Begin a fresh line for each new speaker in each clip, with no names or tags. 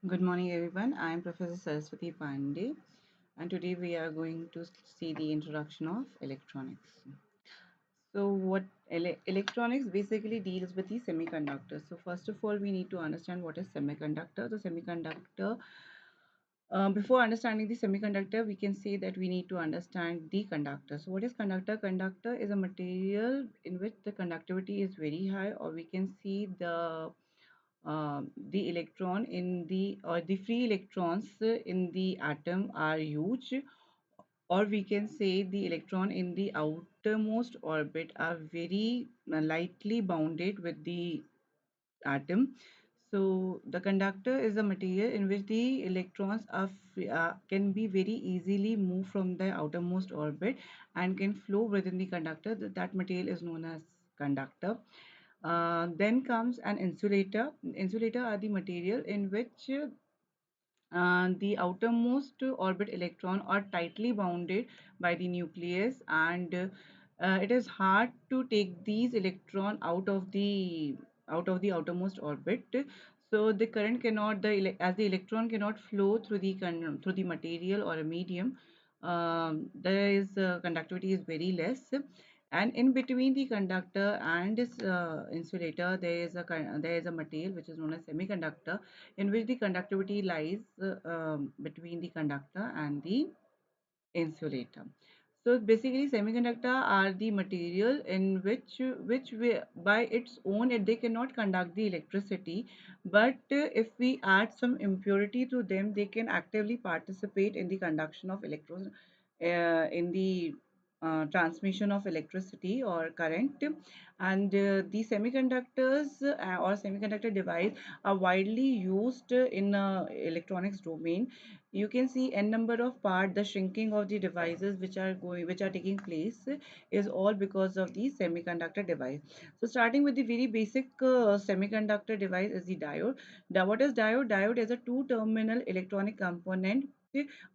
Good morning, everyone. I am Professor Saraswati Pandey, and today we are going to see the introduction of electronics. So, what electronics basically deals with the semiconductors. So, first of all, we need to understand what is semiconductor. The semiconductor, before understanding the semiconductor, we can say that we need to understand the conductor. So, what is conductor? Conductor is a material in which the conductivity is very high, or we can see the electron in the or the free electrons in the atom are huge, or we can say the electron in the outermost orbit are very lightly bounded with the atom. So the conductor is a material in which the electrons can be very easily moved from the outermost orbit and can flow within the conductor. That material is known as conductor. Then comes an insulator. Insulator are the material in which the outermost orbit electron are tightly bounded by the nucleus, and it is hard to take these electron out of the outermost orbit. So the current cannot as the electron cannot flow through the material or a medium. There is conductivity is very less, and in between the conductor and this insulator there is a material which is known as semiconductor, in which the conductivity lies between the conductor and the insulator. So basically, semiconductor are the material in by its own they cannot conduct the electricity, but if we add some impurity to them, they can actively participate in the conduction of electrons, in the transmission of electricity or current. And the semiconductors or semiconductor device are widely used in electronics domain. You can see n number of part the shrinking of the devices which are taking place is all because of the semiconductor device. So starting with the very basic semiconductor device is the diode. What is diode? Diode is a two terminal electronic component.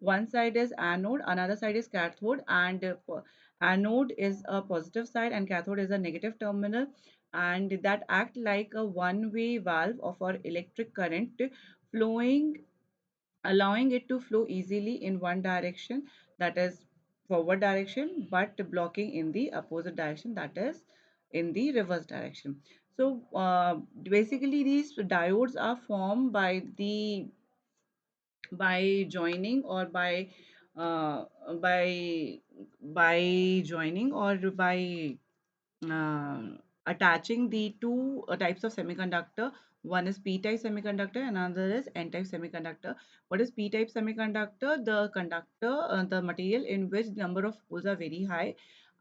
One side is anode, another side is cathode, and anode is a positive side and cathode is a negative terminal, and that act like a one way valve of our electric current flowing, allowing it to flow easily in one direction, that is forward direction, but blocking in the opposite direction, that is in the reverse direction. So basically these diodes are formed by joining or uh, by by joining or by uh, attaching the two types of semiconductor. One is p-type semiconductor, another is n-type semiconductor. What is p-type semiconductor? The conductor, the material in which the number of holes are very high.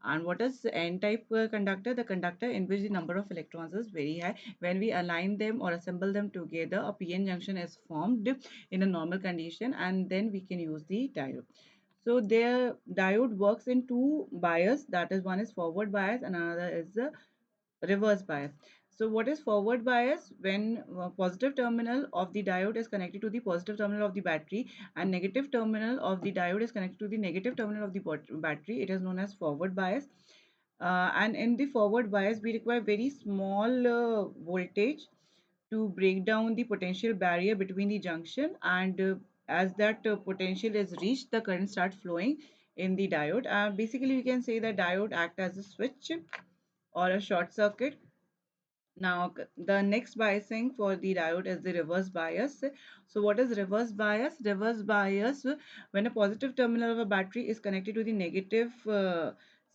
And what is n-type conductor? The conductor in which the number of electrons is very high. When we align them or assemble them together, a p-n junction is formed in a normal condition, and then we can use the diode. So their diode works in two bias, that is one is forward bias and another is the reverse bias. So what is forward bias? When positive terminal of the diode is connected to the positive terminal of the battery and negative terminal of the diode is connected to the negative terminal of the battery, it is known as forward bias. And in the forward bias, we require very small voltage to break down the potential barrier between the junction, and as that potential is reached, the current start flowing in the diode. Basically, we can say that diode act as a switch or a short circuit. Now, the next biasing for the diode is the reverse bias. So, what is reverse bias? Reverse bias, when a positive terminal of a battery is connected to the negative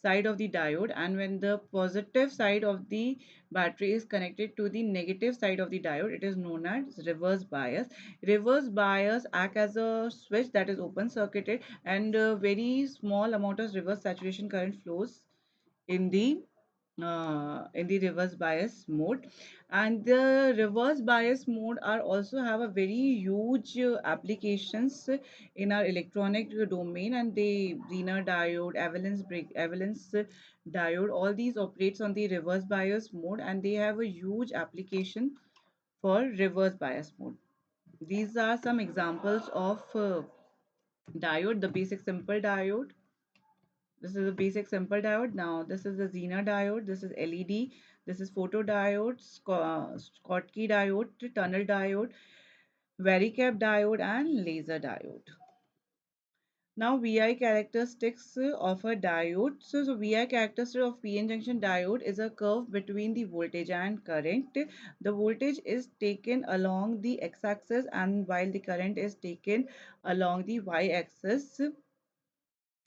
side of the diode, and when the positive side of the battery is connected to the negative side of the diode, it is known as reverse bias. Reverse bias act as a switch that is open circuited, and a very small amount of reverse saturation current flows in the reverse bias mode. And the reverse bias mode are also have a very huge applications in our electronic domain, and the Zener diode, avalanche diode, all these operates on the reverse bias mode, and they have a huge application for reverse bias mode. These are some examples of diode. The basic simple diode, this is a basic simple diode. Now this is the Zener diode. This is LED. This is photodiode, Schottky diode, tunnel diode. varicap diode, and laser diode. Now, VI characteristics of a diode. So VI characteristic of PN junction diode is a curve between the voltage and current. The voltage is taken along the x-axis, and while the current is taken along the y-axis.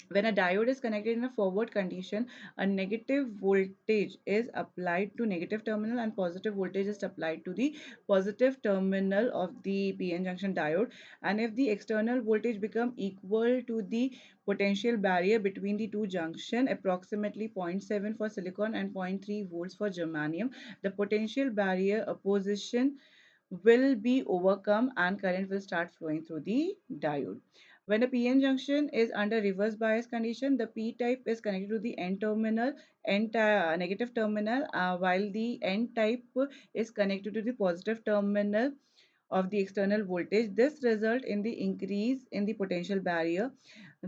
When a diode is connected in a forward condition, a negative voltage is applied to negative terminal and positive voltage is applied to the positive terminal of the PN junction diode. And if the external voltage become equal to the potential barrier between the two junction, approximately zero point 0.7 for silicon and zero point 0.3 volts for germanium, the potential barrier opposition will be overcome and current will start flowing through the diode. When a PN junction is under reverse bias condition, the P type is connected to the N terminal, negative terminal, while the N type is connected to the positive terminal of the external voltage. This result in the increase in the potential barrier.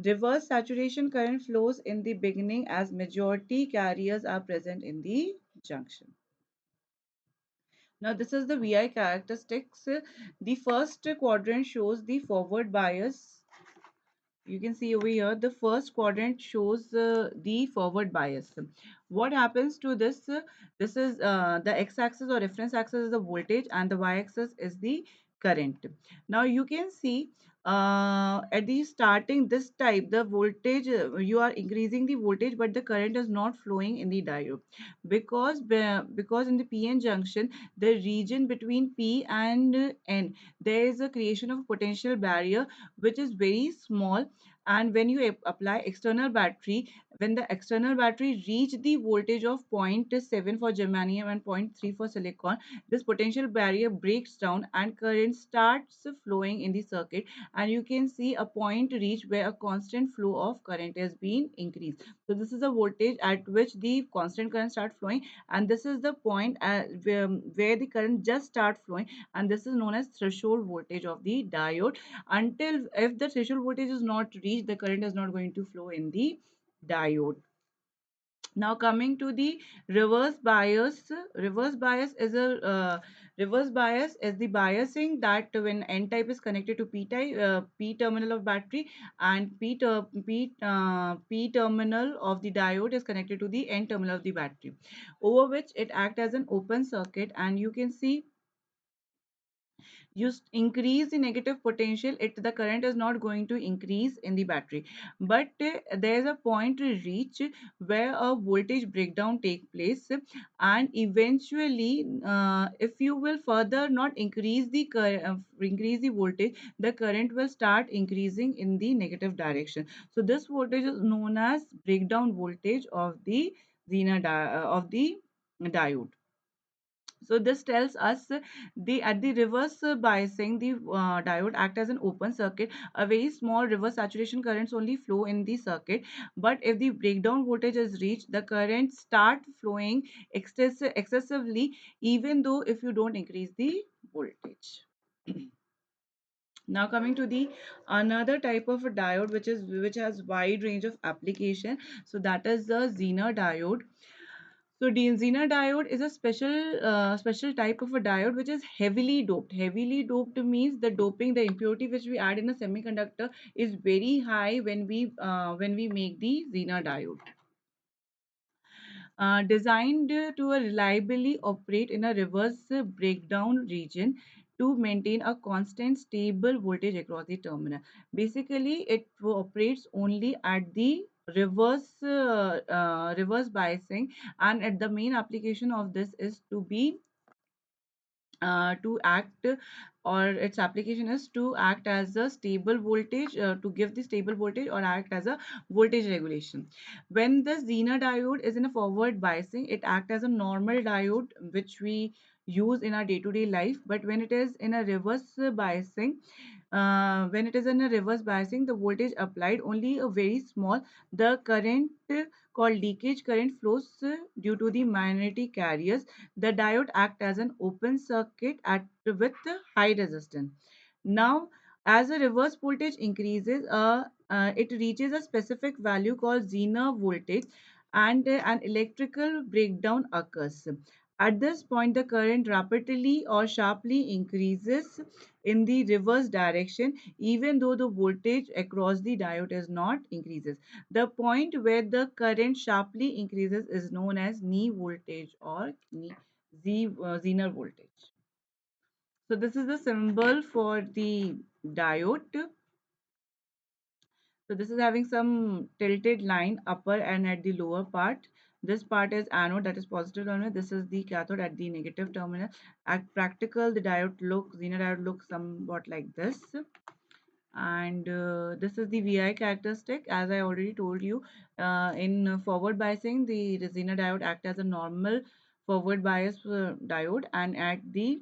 Reverse saturation current flows in the beginning as majority carriers are present in the junction. Now, this is the VI characteristics. The first quadrant shows the forward bias. You can see over here the first quadrant shows the forward bias. What happens to this? This is the x-axis or reference axis is the voltage and the y-axis is the current. Now you can see at the starting this type the voltage, you are increasing the voltage but the current is not flowing in the diode because in the PN junction the region between P and N there is a creation of potential barrier which is very small, and when you apply external battery, when the external battery reach the voltage of zero point 0.7 for germanium and zero point 0.3 for silicon, this potential barrier breaks down and current starts flowing in the circuit, and you can see a point reach where a constant flow of current is being increased. So this is a voltage at which the constant current start flowing, and this is the point where the current just start flowing, and this is known as threshold voltage of the diode. Until if the threshold voltage is not reached, the current is not going to flow in the diode. Now coming to the reverse bias. Reverse bias is the biasing that when N type is connected to P type, P terminal of battery, and P terminal of the diode is connected to the N terminal of the battery, over which it act as an open circuit, and you can see you increase the negative potential, the current is not going to increase in the battery, but there is a point to reach where a voltage breakdown take place, and eventually if you will further not increase the voltage, the current will start increasing in the negative direction. So this voltage is known as breakdown voltage of the of the diode. So this tells us the at the reverse biasing, the diode act as an open circuit. A very small reverse saturation currents only flow in the circuit. But if the breakdown voltage is reached, the current start flowing excessively, even though if you don't increase the voltage. Now coming to the another type of a diode which has wide range of application. So that is the Zener diode. So Zener diode is a special type of a diode which is heavily doped. Heavily doped means the doping, the impurity which we add in a semiconductor is very high when we make the Zener diode. Designed to reliably operate in a reverse breakdown region to maintain a constant stable voltage across the terminal. Basically, it operates only at the reverse biasing, and at the main application of this is to act, or its application is to act as a stable voltage, to give the stable voltage or act as a voltage regulation. When the Zener diode is in a forward biasing, it act as a normal diode which we use in our day-to-day life. But when it is in a reverse biasing, the voltage applied only a very small, the current called leakage current flows due to the magnetic carriers. The diode act as an open circuit with high resistance. Now, as the reverse voltage increases, it reaches a specific value called Zener voltage, and an electrical breakdown occurs. At this point, the current rapidly or sharply increases in the reverse direction, even though the voltage across the diode is not increases. The point where the current sharply increases is known as knee voltage or Zener voltage. So this is the symbol for the diode. So this is having some tilted line upper and at the lower part. This part is anode, that is positive terminal. This is the cathode at the negative terminal. At practical, the Zener diode looks somewhat like this. And this is the VI characteristic. As I already told you, in forward biasing, the Zener diode act as a normal forward bias diode, and at the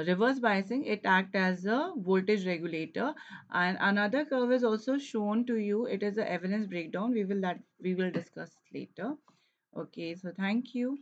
reverse biasing, it act as a voltage regulator. And another curve is also shown to you. It is a evidence breakdown. We will discuss later. Okay, so thank you.